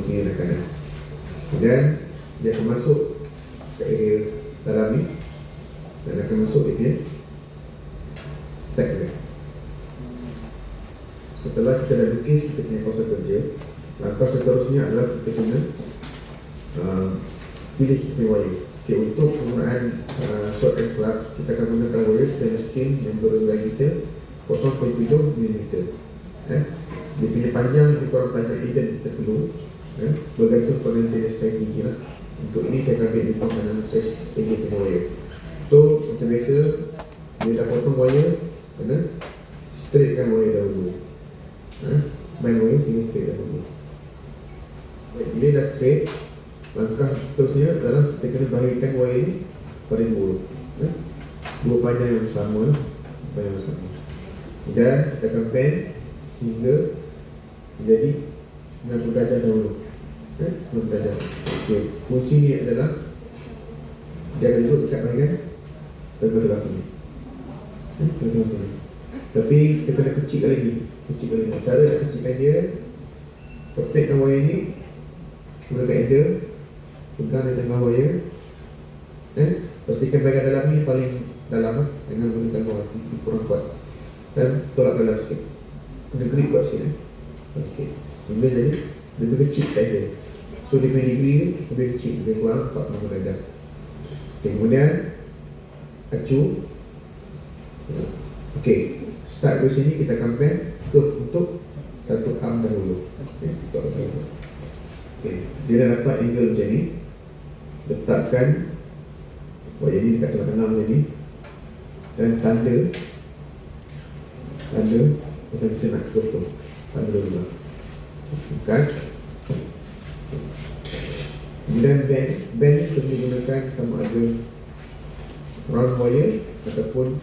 kiri dan kanan. Kemudian dia akan masuk ke area dalam ni dan akan masuk dia tag dia. Setelah kita dah lukis kita punya kawasan kerja, langkah seterusnya adalah kita kena pilih kita punya wire. Okay, untuk penggunaan short and plug, kita akan gunakan wire stainless steel yang berdiameter 0.7mm. Dia punya panjang lebih kurang panjang ini dan kita perlu bergantung pada jenis saiz gigi lah. Untuk ini saya akan ambil lebih kurang saiz gigi punya wire. So macam biasa, bila dah potong wire, kena straightkan wire dahulu. Main wire sehingga straight dahulu. Bila dah straight, langkah seterusnya adalah kita kena bahagikan wire ni pada dua panjang yang sama lah. Panjang yang sama. Dan kita akan bend sehingga menjadi 90 darjah dahulu. 90 darjah. Okay. Fungsi ni adalah dia akan duduk dekat bahagian tengah-tengah sini. Tengah-tengah sini. Tapi kita kena kecilkan lagi. Cara nak kecilkan dia, kepitkan wire ni gunakan adder, pegang di tengah wire. Pastikan bahagian dalam ni paling dalam dengan gunakan wire kurang kuat. Dan tolak dalam sikit. Kena grip kuat sikit sikit. Sehingga jadi lebih kecil saja. So dia punya degree ni lebih kecil, lebih kurang 40 darjah. Okay, kemudian acu. Okay, start dari sini kita akan bend curve untuk satu arm dahulu. Okay, dia dah dapat angle macam ni. Letakkan wire ni dekat tengah-tengah macam ni. Dan tanda pasal kita nak curve tu. Tanda dulu. Bukan. Kemudian bend kita boleh gunakan sama ada round wire ataupun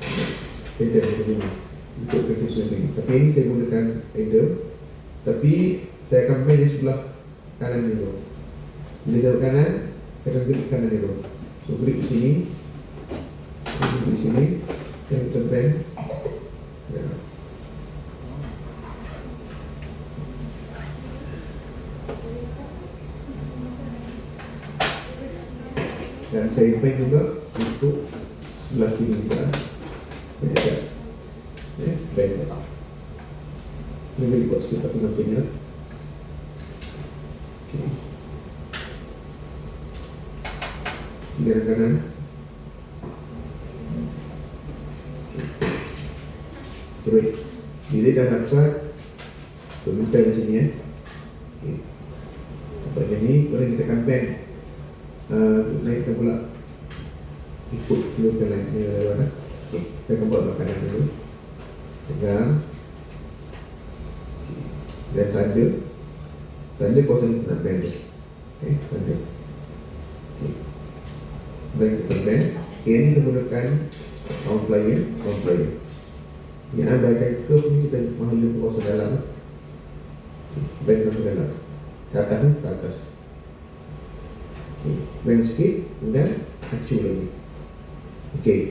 pattern macam ni untuk pattern ni. Tapi ini saya gunakan adder. Tapi saya akan bend di sebelah kanan dulu. Bila saya kanan, saya akan grip kanan dulu. So grip di sini, grip di sini, dan kita bend. Dan saya bend juga untuk sebelah kiri juga. Bend. Ini boleh buat sikit tapi macam ni lah. Okay. Kiri kanan. Okay. Bila dah dapat bermintai macam ni okay. Dapat macam ni, kemudian kita akan bend. Naikkan pula ikut flow ke naiknya lewat. Okay. Saya akan buat makanan dulu. Pegang. Dan tanda kawasan kita nak bend. Okay, tanda. Okay. Kemudian kita bend. Okay, ini saya gunakan round plier. Yang bahagian curve ni kita mahala ke kawasan dalam. Okay. Bend ke dalam. Ke atas ni, ke atas. Okay. Bend sikit, kemudian acu lagi. Okay.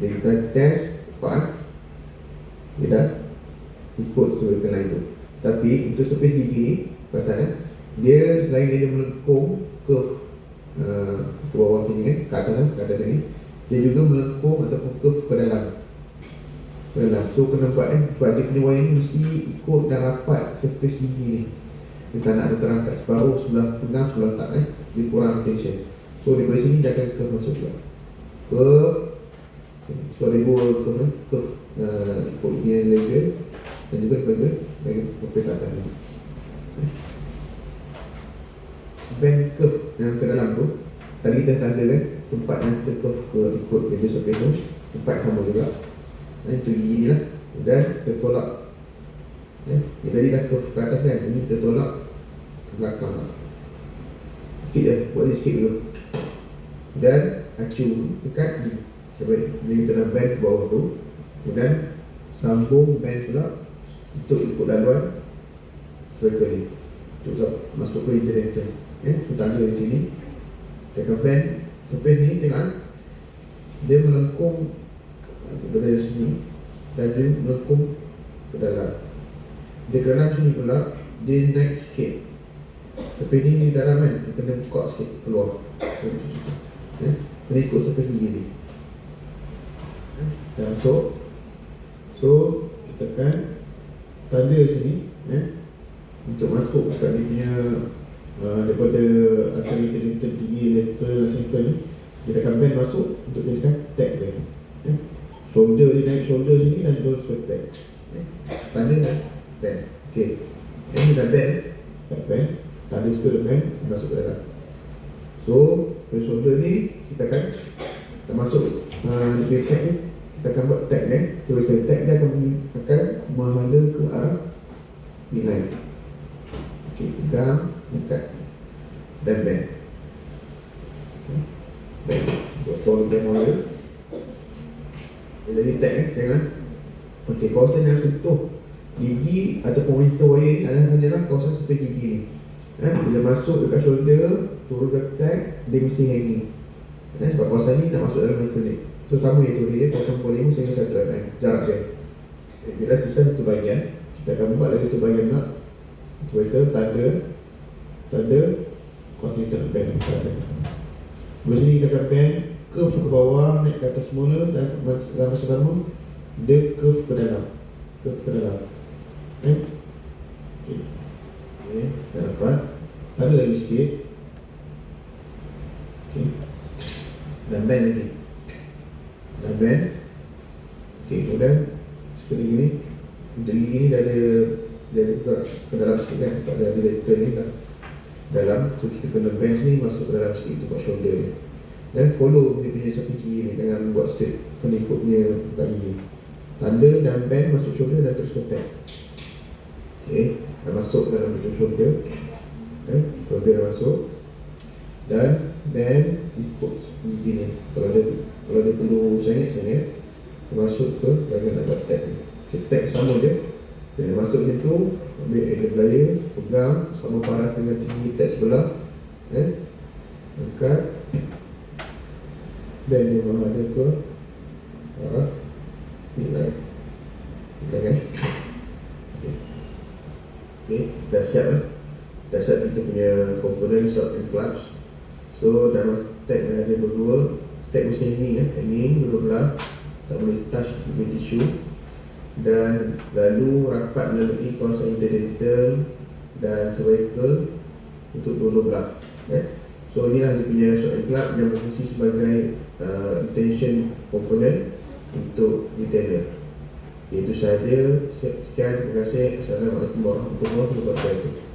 Jadi kita test cepat. Dia dah ikut sesuai lain tu. Tapi untuk surface gigi ni, pasal dia selain dia melengkung curve ke bawah sini ke atas ni, dia juga melengkung ataupun curve ke dalam. So kena buat sebab dia punya wire ni mesti ikut dan rapat surface gigi ni. Dia tak nak ada terangkat separuh sebelah pegang sebelah tak dia kurang tension. So daripada sini dia akan curve masuk juga. Curve. So ada dua curve ikut dia level dan juga daripada surface atas ni. Bend curve yang ke dalam tu tadi kita tanda kan tempat yang kita curve ke ikut meja surface tu tempat sama juga. Itu gigi ni lah. Dan kita tolak. Dia tadi dah curve ke atas kan. Ini kita tolak ke belakang lah. Sikit dah. Buat sikit dulu. Dan acu dekat ni. Bila kita dah bend ke bawah tu, kemudian sambung bend pula untuk ikut laluan striker ni. Untuk masuk ke intervention. Kita tanda di sini. Kita akan bend surface ni tengok. Dia melengkung dari sini dan dia melengkung ke dalam. Dia ke dalam sini pula dia naik sikit. Tapi ni dalam kan, dia kena buka sikit keluar. Kena ikut seperti gini. Dah masuk. So kita tekan tanda sini untuk masuk kat dia punya daripada antara liter gigi lateral dan central ni, kita tekan band masuk untuk jadikan tag dia. Shoulder dia naik shoulder sini dan terus ke tag. Tanda kan band. Okey. Ini dah band. Tak band. Tanda suka band masuk ke dalam. So dari shoulder ni kita akan dah masuk dia punya tag ni, kita akan buat tag ni. Terus tag dia akan menghala ke arah midline. Okey, pegang, dekat dan band. Band. Buat tolong dia mula. Jadi tag tengok. Okey, kawasan yang sentuh gigi ataupun winter wire ni adalah kawasan sentuh gigi ni. Bila masuk dekat shoulder, turun ke tag, dia mesti hanging. Sebab kawasan ni nak masuk dalam micronic. So sama itu dia, 0.5 sehingga 1 mm jarak dia. Bila sisa satu bahagian, kita akan buat lagi satu bahagian nak. Biasa tanda concentrated band. Bila sini kita akan band curve ke bawah, naik ke atas semula, dan dalam masa sama dia curve ke dalam. Okay. Dah dapat. Tanda lagi sikit. Okay. Dan band lagi. Dan band. Okay, kemudian seperti ini. Untuk gigi ni dah ada, dia buka ke dalam sikit kan. Tak ada letter ni dah dalam. So kita kena bend ni masuk ke dalam sikit untuk buat shoulder ni. Dan follow dia punya sapu gigi ni, jangan buat straight. Kena ikut punya buka gigi. Tanda dan bend masuk shoulder dan terus ke tag. Okay, dah masuk dalam bentuk shoulder. Shoulder dah masuk. Dan bend ikut gigi ni. Kalau dia perlu sengit, masuk ke bahagian nak buat tag ni. Tag sama je. Bila masuk macam tu, ambil air plier, pegang sama paras dengan tinggi tag sebelah. Angkat. Dan dia menghadap ke arah midline. Kan? Okay, dah siap kan? Dah siap kita punya komponen short and clutch. So dalam tag yang ada berdua, tag mesin ni hanging dua belah, tak boleh touch dengan tisu. Dan lalu rapat melalui kawasan interdental dan cervical untuk dua belah. So inilah dia punya short and clutch yang berfungsi sebagai retention komponen untuk retainer. Itu sahaja. Sekian, terima kasih. Assalamualaikum warahmatullahi wabarakatuh.